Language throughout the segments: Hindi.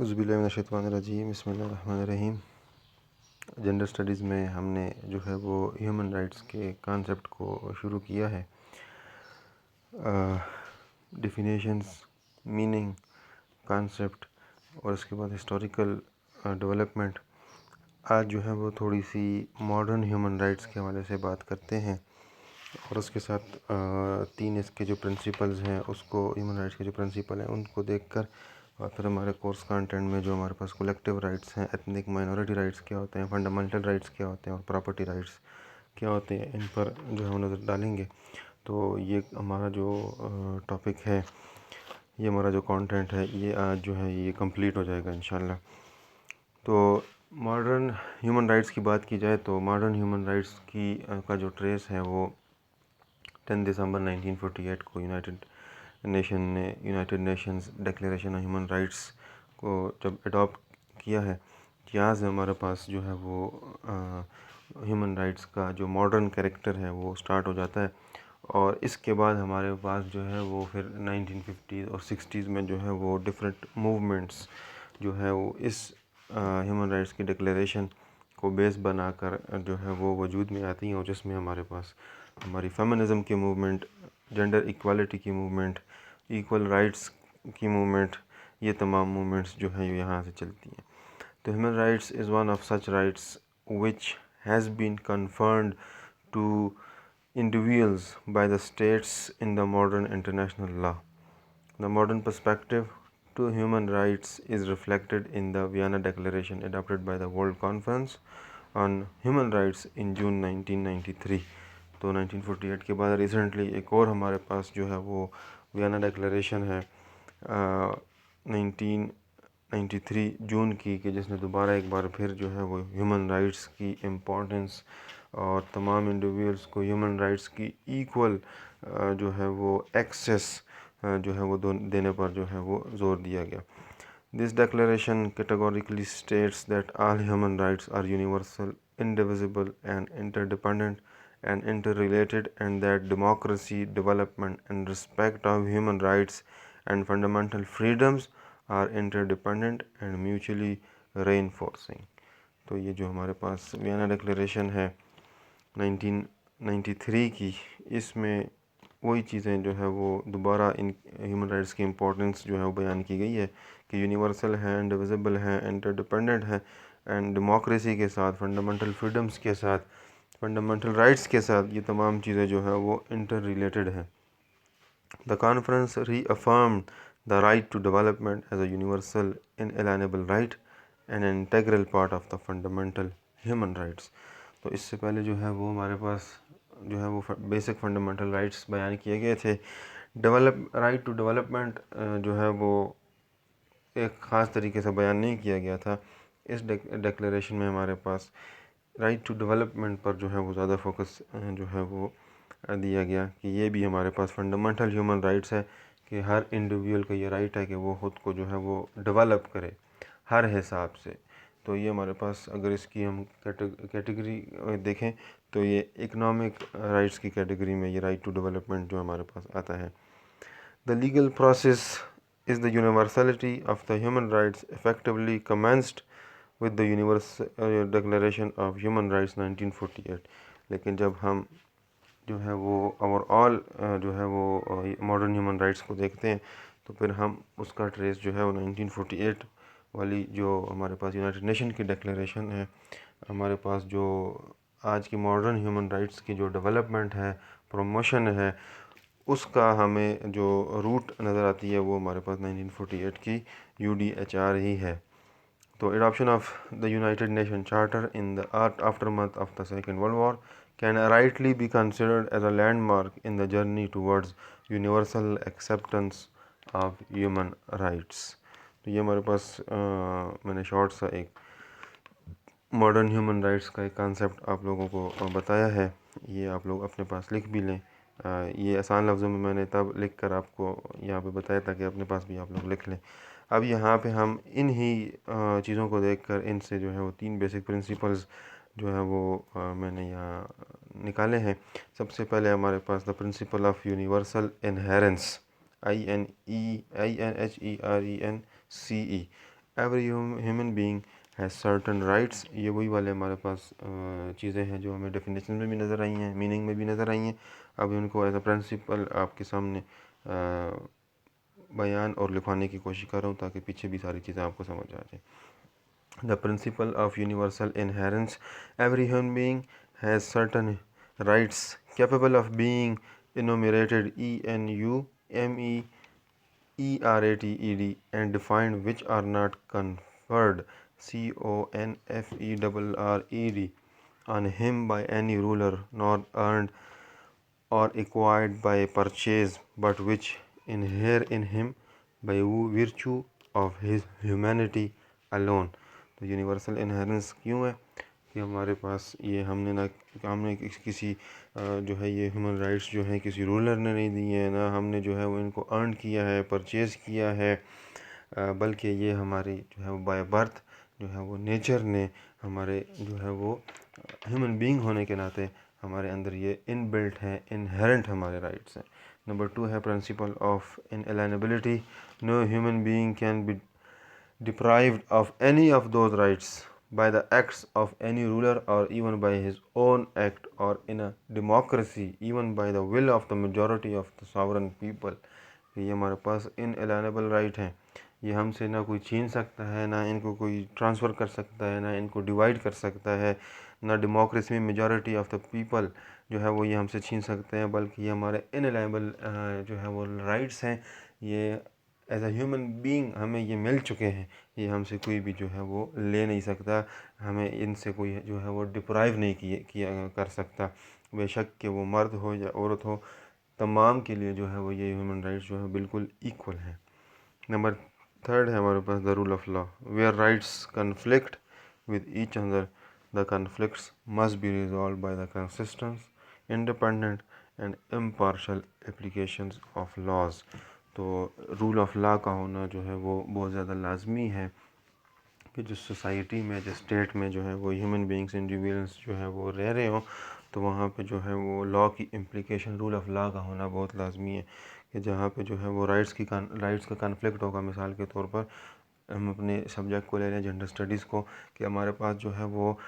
उज़्बिल्लाहिमिनश्शैतानिर्रजीम बिस्मिल्लाहिर्रहमानिर्रहीम। जेंडर स्टडीज़ में हमने जो है वो ह्यूमन राइट्स के कॉन्सेप्ट को शुरू किया है। डेफिनेशंस, मीनिंग, कॉन्सेप्ट और उसके बाद हिस्टोरिकल डेवलपमेंट। आज जो है वो थोड़ी सी मॉडर्न ह्यूमन राइट्स के हवाले से बात करते हैं और उसके साथ तीन इसके जो प्रिंसिपल्स हैं, उसको ह्यूमन राइट्स के जो प्रिंसिपल हैं उनको देखकर, और फिर हमारे कोर्स कंटेंट में जो हमारे पास कलेक्टिव राइट्स हैं, एथनिक माइनॉरिटी राइट्स क्या होते हैं, फंडामेंटल राइट्स क्या होते हैं और प्रॉपर्टी राइट्स क्या होते हैं, इन पर जो है वो नज़र डालेंगे। तो ये हमारा जो टॉपिक है, ये हमारा जो कंटेंट है, ये आज जो है ये कंप्लीट हो जाएगा इंशाल्लाह। तो मॉडर्न ह्यूमन राइट्स की बात की जाए तो मॉडर्न ह्यूमन राइट्स की का जो ट्रेस है वो 10 दिसंबर 1948 को United Nations declaration of human rights को जब अडॉप्ट किया है, यहाँ से हमारे पास जो है वो ह्यूमन राइट्स का जो मॉडर्न कैरेक्टर है वो स्टार्ट हो जाता है। और इसके बाद हमारे पास जो है वो फिर 1950s और 60s में जो है वो डिफरेंट मूवमेंट्स जो है वो इस ह्यूमन राइट्स की डिक्लेरेशन को बेस बनाकर जो है वो वजूद में आती हैं, और जिसमें हमारे पास हमारी फेमिनिज़म की मूवमेंट, जेंडर इक्वालिटी की मूवमेंट, इक्वल राइट्स की मूवमेंट, ये तमाम मूवमेंट्स जो है यहाँ से चलती हैं। तो human rights is one of such rights which has been conferred to individuals by the states in the modern international law. The modern perspective to human rights is reflected in the Vienna Declaration adopted by the World Conference on Human Rights in June 1993. तो 1948 के बाद रिसेंटली एक और हमारे पास जो है वो वियना डिक्लेरेशन है 1993 जून की, कि जिसने दोबारा एक बार फिर जो है वो ह्यूमन राइट्स की इम्पोर्टेंस और तमाम इंडिविजुअल्स को ह्यूमन राइट्स की इक्वल जो है वो एक्सेस जो है वो देने पर जो है वो ज़ोर दिया गया। This declaration categorically states that all human rights are universal, indivisible and interdependent and interrelated, and that democracy, development and respect of human rights and fundamental freedoms are interdependent and mutually reinforcing. तो ये जो हमारे पास वियना डिक्लेरेशन है 1993 की, इसमें वही चीज़ें जो है वो दोबारा इन ह्यूमन राइट्स की इम्पोर्टेंस जो है वो बयान की गई है कि यूनिवर्सल है, इंडिविजिबल है, इंटरडिपेंडेंट है एंड डेमोक्रेसी के साथ, फंडामेंटल फ्रीडम्स के साथ, फंडामेंटल राइट्स के साथ ये तमाम चीज़ें जो है वो इंटर रिलेटेड हैं। The conference reaffirmed the right to development as a universal inalienable right and an integral part of the fundamental human rights. तो इससे पहले जो है वो हमारे पास जो है वो बेसिक फंडामेंटल राइट्स बयान किए गए थे। राइट टू डेवलपमेंट जो है वो एक ख़ास तरीके से बयान नहीं किया गया था। इस डिक्लेरेशन में हमारे पास राइट टू डेवलपमेंट पर जो है वो ज़्यादा फोकस जो है वो दिया गया कि ये भी हमारे पास फंडामेंटल ह्यूमन राइट्स है कि हर इंडिविजुअल का ये राइट है कि वो ख़ुद को जो है वो डेवलप करे हर हिसाब से। तो ये हमारे पास अगर इसकी हम कैटेगरी देखें तो ये इकोनॉमिक राइट्स की कैटेगरी में ये राइट टू डेवलपमेंट जो हमारे पास आता है। The legal process is the universality of the human rights effectively commenced with the declaration of human rights 1948। लेकिन जब हम जो है वो ओवरऑल जो है वो मॉडर्न ह्यूमन राइट्स को देखते हैं तो फिर हम उसका ट्रेस जो है वो 1948 वाली जो हमारे पास यूनाइटेड नेशन की डिक्लेरेशन है, हमारे पास जो आज की मॉडर्न ह्यूमन राइट्स की जो डेवलपमेंट है, प्रमोशन है, उसका हमें जो रूट नज़र आती है वो हमारे पास 1948 की UDHR ही है। तो adoption of the United Nation charter in the aftermath of the Second World War can rightly be considered as a landmark in the journey towards universal acceptance of human rights. तो ये हमारे पास मैंने शॉर्ट सा एक मॉडर्न ह्यूमन राइट्स का एक कॉन्सेप्ट आप लोगों को बताया है। ये आप लोग अपने पास लिख भी लें। ये आसान लफ्ज़ों में मैंने तब लिख कर आपको यहाँ पे बताया था कि अपने पास भी आप लोग लिख लें। अब यहाँ पे हम इन ही चीज़ों को देखकर इनसे जो है वो तीन बेसिक प्रिंसिपल्स जो है वो मैंने यहाँ निकाले हैं। सबसे पहले हमारे पास the principle of universal inherence, INHERENCE, every human being has certain rights. ये वही वाले हमारे पास चीज़ें हैं जो हमें डेफिनेशन में भी नज़र आई हैं, मीनिंग में भी नज़र आई हैं। अब इनको एज अ प्रिंसिपल आपके सामने बयान और लिखवाने की कोशिश कर रहा हूँ ताकि पीछे भी सारी चीज़ें आपको समझ आ जाए। The principle of universal inheritance. Every human being has certain rights capable of being enumerated ENUMERATED and defined, which are not conferred CONFERRED on him by any ruler, nor earned or acquired by purchase, but which inhere in him by virtue of his humanity alone. तो यूनिवर्सल इनहेरेंस क्यों है कि हमारे पास ये हमने किसी जो है ये ह्यूमन राइट्स जो है किसी रूलर ने नहीं दी है, ना हमने जो है वो इनको अर्न किया है, परचेज़ किया है, बल्कि ये हमारी जो है वो बाय बर्थ जो है वो नेचर ने हमारे जो है वो ह्यूमन बीइंग होने के नाते हमारे अंदर ये इनबिल्ट है, इनहेरेंट हमारे राइट्स हैं। नंबर 2 है principle of inalienability. No human being can be deprived of any of those rights by the acts of any ruler or even by his own act, or in a democracy even by the will of the majority of the sovereign people। ये हमारे पास इनएलिएनेबल राइट हैं, ये हमसे ना कोई छीन सकता है, ना इनको कोई ट्रांसफ़र कर सकता है, ना इनको डिवाइड कर सकता है, ना डेमोक्रेसी में मेजॉरिटी ऑफ द पीपल जो है वो ये हमसे छीन सकते हैं, बल्कि ये हमारे इनएलिएनेबल जो है वो राइट्स हैं। ये एज अ ह्यूमन बीइंग हमें ये मिल चुके हैं, ये हमसे कोई भी जो है वो ले नहीं सकता, हमें इनसे कोई जो है वो डिप्राइव नहीं किया कर सकता, बेशक कि वो मर्द हो या औरत हो, तमाम के लिए जो है वो ये ह्यूमन राइट्स जो है बिल्कुल इक्वल हैं। नंबर 3 है हमारे पास the rule of law. Where rights conflict with each other, the conflicts must be resolve by the consistent, independent and impartial applications of laws. तो रूल ऑफ लॉ का होना जो है वो बहुत ज़्यादा लाजमी है कि जिस सोसाइटी में, जिस स्टेट में जो है वो ह्यूमन बीइंग्स, इंडिविजुअल्स जो है वो रह रहे हों, तो वहाँ पे जो है वो लॉ की इम्प्लीकेशन, रूल ऑफ लॉ का होना बहुत लाजमी है कि जहाँ पे जो है वो राइट्स का कन्फ्लिक्ट होगा। मिसाल के तौर पर हम अपने सब्जेक्ट को ले लें, जेंडर स्टडीज़ को, कि हमारे पास जो है वो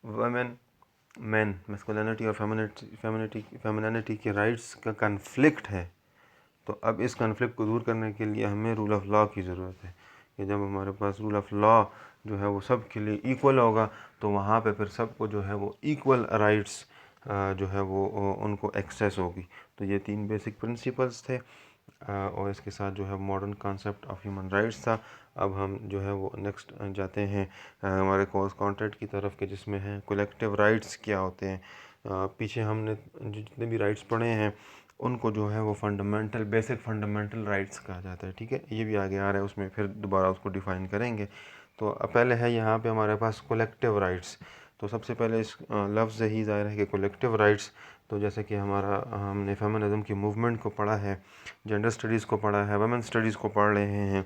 वमेन, मैन, मैस्कुलिनिटी और फेमिनिटी के राइट्स का कन्फ्लिक्ट है। तो अब इस कन्फ्लिक्ट को दूर करने के लिए हमें रूल ऑफ लॉ की ज़रूरत है कि जब हमारे पास रूल ऑफ लॉ जो है वो सब के लिए इक्वल होगा, तो वहाँ पे फिर सबको जो है वो इक्वल राइट्स जो है वो उनको एक्सेस होगी। तो ये 3 बेसिक प्रिंसिपल्स थे और इसके साथ जो है modern concept of human rights था। अब हम जो है वो नेक्स्ट जाते हैं हमारे कोर्स कॉन्टेंट की तरफ के जिसमें है कलेक्टिव राइट्स क्या होते हैं। पीछे हमने जितने भी राइट्स पढ़े हैं उनको जो है वो फंडामेंटल, बेसिक फंडामेंटल राइट्स कहा जाता है। ठीक है, ये भी आगे आ रहा है, उसमें फिर दोबारा उसको डिफ़ाइन करेंगे। तो पहले है यहाँ पे हमारे पास कलेक्टिव राइट्स। तो सबसे पहले इस लफ्ज़ से ही ज़ाहिर है कि कलेक्टिव राइट्स, तो जैसे कि हमने फेमिनिज़म की मूवमेंट को पढ़ा है, जेंडर स्टडीज़ को पढ़ा है, वुमेन स्टडीज़ को पढ़ रहे हैं,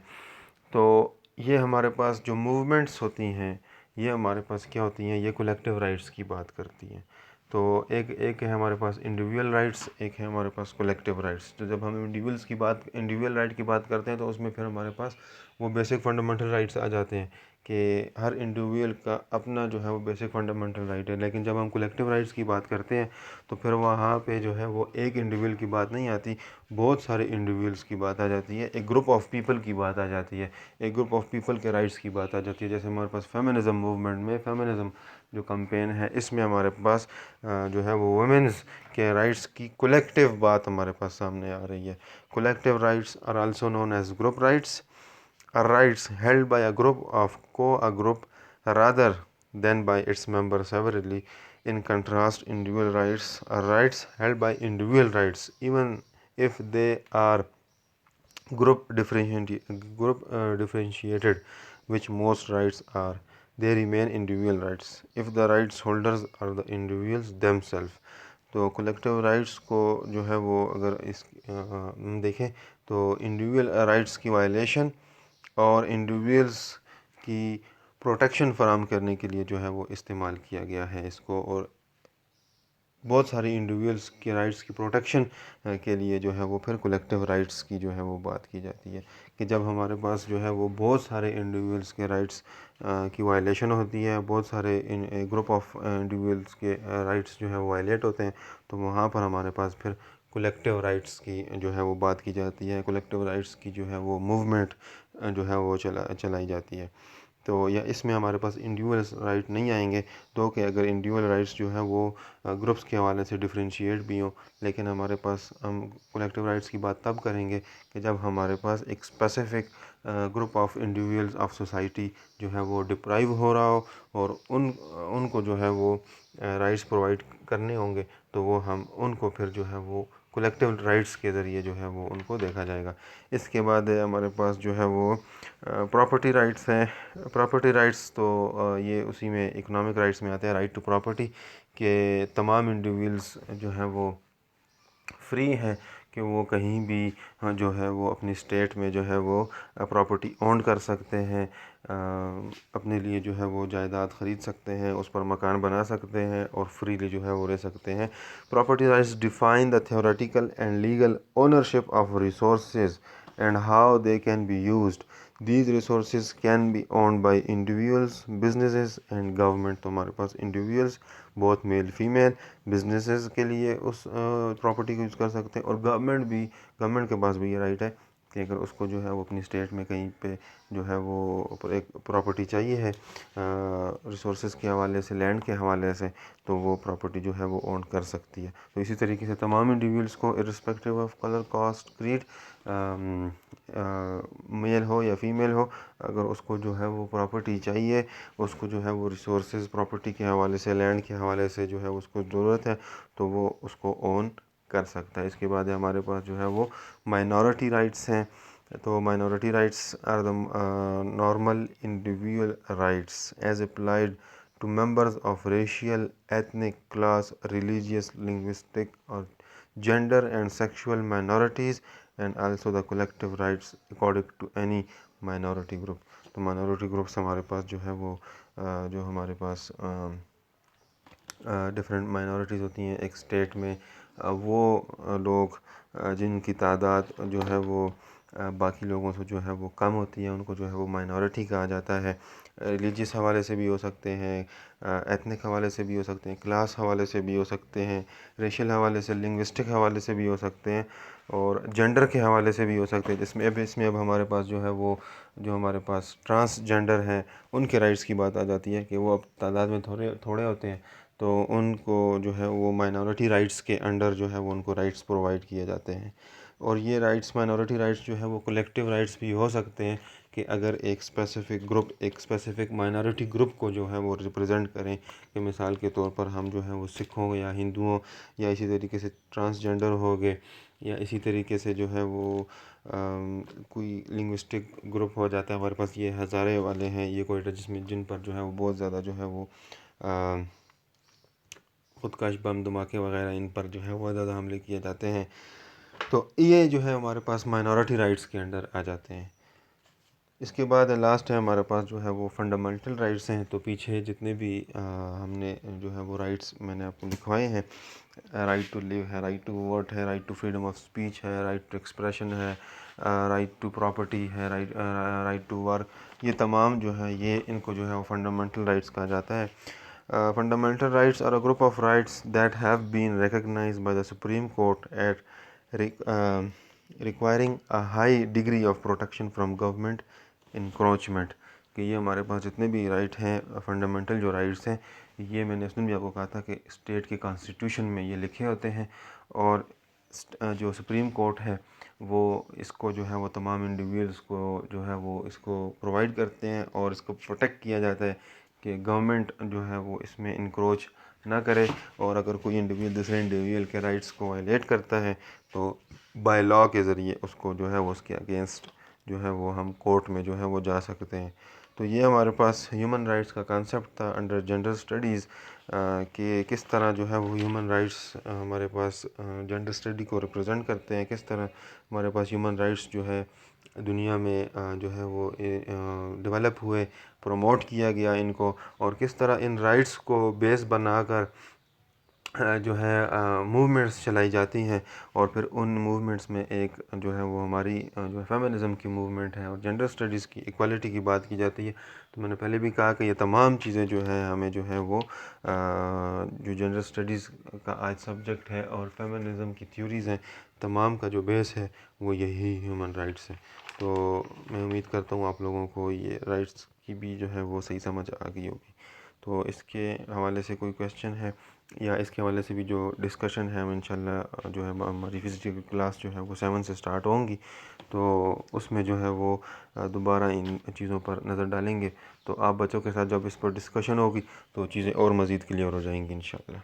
तो ये हमारे पास जो मूवमेंट्स होती हैं ये हमारे पास क्या होती हैं, ये कलेक्टिव राइट्स की बात करती हैं। तो एक है हमारे पास इंडिविजुअल राइट्स, एक है हमारे पास कलेक्टिव राइट्स। तो जब हम इंडिविजुअल राइट की बात करते हैं तो उसमें फिर हमारे पास वो बेसिक फंडामेंटल राइट्स आ जाते हैं कि हर इंडिविजुअल का अपना जो है वो बेसिक फंडामेंटल राइट है। लेकिन जब हम कलेक्टिव राइट्स की बात करते हैं तो फिर वहाँ पे जो है वो एक इंडिविजुअल की बात नहीं आती, बहुत सारे इंडिविजुअल्स की बात आ जाती है, एक ग्रुप ऑफ पीपल की बात आ जाती है, एक ग्रुप ऑफ पीपल के राइट्स की बात आ जाती है। जैसे हमारे पास फेमिनिज़म मूवमेंट में, फेमिनिज़म जो कैंपेन है, इसमें हमारे पास जो है वो वुमेन्स के राइट्स की कलेक्टिव बात हमारे पास सामने आ रही है। Collective rights are also known as group rights, are rights held by a group of a group rather than by its members severally. In contrast, individual rights are rights held by individual rights, even if they are differentiated, which most rights are. They remain individual rights if the rights holders are the individuals themselves. तो कलेक्टिव राइट्स को जो है वो अगर देखें तो इंडिविजुअल राइट्स की वायलेशन और इंडिविजुअल्स की प्रोटेक्शन फराहम करने के लिए जो है वो इस्तेमाल किया गया है इसको, और बहुत सारे इंडिविजुअल्स के राइट्स की प्रोटेक्शन के लिए जो है वो फिर कलेक्टिव राइट्स की जो है वो बात की जाती है कि जब हमारे पास जो है वो बहुत सारे इंडिविजुअल्स के राइट्स की वायलेशन होती है, बहुत सारे ग्रुप ऑफ इंडिविजुअल्स के राइट्स जो है वो वायलेट होते हैं, तो वहाँ पर हमारे पास फिर कलेक्टिव राइट्स की जो है वो बात की जाती है, कलेक्टिव राइट्स की जो है वो मूवमेंट जो है वो चलाई जाती है। तो या इसमें हमारे पास इंडिविजुअल राइट नहीं आएंगे, तो कि अगर इंडिविजुअल राइट्स जो है वो ग्रुप्स के हवाले से डिफरेंशिएट भी हों, लेकिन हमारे पास हम कलेक्टिव राइट्स की बात तब करेंगे कि जब हमारे पास एक specific group of individuals of society जो है वो डिप्राइव हो रहा हो और उनको जो है वो राइट्स प्रोवाइड करने होंगे, तो वो हम उनको फिर जो है वो कलेक्टिव राइट्स के ज़रिए जो है वो उनको देखा जाएगा। इसके बाद हमारे पास जो है वो प्रॉपर्टी राइट्स हैं। प्रॉपर्टी राइट्स तो ये उसी में इकोनॉमिक राइट्स में आते हैं। राइट टू प्रॉपर्टी के तमाम इंडिविजुअल्स जो हैं वो फ्री हैं कि वो कहीं भी जो है वो अपनी स्टेट में जो है वो प्रॉपर्टी ओन कर सकते हैं, अपने लिए जो है वो जायदाद ख़रीद सकते हैं, उस पर मकान बना सकते हैं और फ्रीली जो है वो रह सकते हैं। Property rights define the theoretical and legal ownership of resources and how they can be used. These resources can be owned by individuals, businesses and government. तो हमारे पास individuals बहुत मेल फीमेल बिजनेसेस के लिए उस प्रॉपर्टी को यूज़ कर सकते हैं और गवर्नमेंट के पास भी ये राइट है कि अगर उसको जो है वो अपनी स्टेट में कहीं पे जो है वो एक प्रॉपर्टी चाहिए है रिसोर्सेज के हवाले से, लैंड के हवाले से, तो वो प्रॉपर्टी जो है वो ओन कर सकती है। तो इसी तरीके से तमाम इंडिविजुअल्स को irrespective of colour, caste, creed, male हो या फीमेल हो, अगर उसको जो है वो प्रॉपर्टी चाहिए, उसको जो है वो रिसोर्सेज प्रॉपर्टी के हवाले से, लैंड के हवाले से जो है उसको ज़रूरत है, तो वो उसको ओन कर सकता है। इसके बाद हमारे पास जो है वो माइनॉरिटी राइट्स हैं। तो minority rights are the normal individual rights as applied to members of racial, ethnic, class, religious, linguistic or gender and sexual minorities and also the collective rights according to any minority group. तो minority groups हमारे पास जो है वो जो हमारे पास डिफरेंट माइनॉरिटीज़ होती हैं एक स्टेट में, वो लोग जिनकी तादाद जो है वो बाकी लोगों से जो है वो कम होती है, उनको जो है वो माइनॉरिटी कहा जाता है। रिलीजियस हवाले से भी हो सकते हैं, एथनिक हवाले से भी हो सकते हैं, क्लास हवाले से भी हो सकते हैं, रेशियल हवाले से, लिंग्विस्टिक हवाले से भी हो सकते हैं और जेंडर के हवाले से भी हो सकते हैं। इसमें अब हमारे पास जो है वो जो हमारे पास ट्रांसजेंडर हैं उनके राइट्स की बात आ जाती है कि वो अब तादाद में थोड़े थोड़े होते हैं, तो उनको जो है वो माइनॉरिटी राइट्स के अंडर जो है वो उनको राइट्स प्रोवाइड किए जाते हैं। और ये राइट्स, माइनॉरिटी राइट्स जो है वो कलेक्टिव राइट्स भी हो सकते हैं कि अगर एक स्पेसिफ़िक ग्रुप एक स्पेसिफ़िक माइनॉरिटी ग्रुप को जो है वो रिप्रेजेंट करें, कि मिसाल के तौर पर हम जो है वो सिखों या हिंदुओं या इसी तरीके से ट्रांसजेंडर हो गए या इसी तरीके से जो है वो कोई लिंग्विस्टिक ग्रुप हो जाता है हमारे पास, ये हज़ारे वाले हैं, ये कोई जिसमें जिन पर जो है वो बहुत ज़्यादा जो है वो खुदकश बम धमाके वगैरह इन पर जो है वो ज़्यादा हमले किए जाते हैं, तो ये जो है हमारे पास माइनॉरिटी राइट्स के अंडर आ जाते हैं। इसके बाद लास्ट है हमारे पास जो है वो फंडामेंटल राइट्स हैं। तो पीछे जितने भी हमने जो है वो राइट्स मैंने आपको लिखवाए हैं, राइट टू लिव है, राइट टू वोट है, right to freedom of speech है, राइट टू एक्सप्रेशन है, राइट टू प्रॉपर्टी है, राइट टू वर्क, ये तमाम जो है ये इनको जो है वो फंडामेंटल राइट्स कहा जाता है। Fundamental rights are a group of rights that have been recognised by the Supreme Court at requiring a high degree of protection from government encroachment. कि ये हमारे पास जितने भी राइट हैं, फंडामेंटल जो राइट्स हैं, ये मैंने उसमें भी आपको कहा था कि स्टेट के कॉन्स्टिट्यूशन में ये लिखे होते हैं और जो सुप्रीम कोर्ट है वो इसको जो है वो तमाम इंडिविजुअल्स को जो है वो इसको प्रोवाइड करते हैं और इसको प्रोटेक्ट किया जाता है कि गवर्नमेंट जो है वो इसमें इंक्रोच ना करे, और अगर कोई इंडिविजुअल दूसरे इंडिविजुअल के राइट्स को वायलेट करता है तो बाय लॉ के ज़रिए उसको जो है वो उसके अगेंस्ट जो है वो हम कोर्ट में जो है वो जा सकते हैं। तो ये हमारे पास ह्यूमन राइट्स का कंसेप्ट था अंडर जेंडर स्टडीज़, कि किस तरह जो है वो ह्यूमन राइट्स हमारे पास जेंडर स्टडी को रिप्रेजेंट करते हैं, किस तरह हमारे पास ह्यूमन राइट्स जो है दुनिया में जो है वो डेवलप हुए, प्रमोट किया गया इनको, और किस तरह इन राइट्स को बेस बनाकर जो है मूवमेंट्स चलाई जाती हैं और फिर उन मूवमेंट्स में एक जो है वो हमारी जो है फेमिनिज़म की मूवमेंट है और जेंडर स्टडीज़ की इक्वालिटी की बात की जाती है। तो मैंने पहले भी कहा कि ये तमाम चीज़ें जो है हमें जो है वो जो जेंडर स्टडीज़ का आज सब्जेक्ट है और फेमिनिज़म की थ्योरीज़ हैं, तमाम का जो बेस है वो यही ह्यूमन राइट्स है। तो मैं उम्मीद करता हूँ आप लोगों को ये राइट्स की भी जो है वो सही समझ आ गई होगी। तो इसके हवाले से कोई क्वेश्चन है या इसके हवाले से भी जो डिस्कशन है, हम इंशाल्लाह जो है हमारी फिज़िकल क्लास जो है वो 7 से स्टार्ट होंगी, तो उसमें जो है वो दोबारा इन चीज़ों पर नज़र डालेंगे। तो आप बच्चों के साथ जब इस पर डिस्कशन होगी तो चीज़ें और मज़ीद क्लियर हो जाएंगी इंशाल्लाह।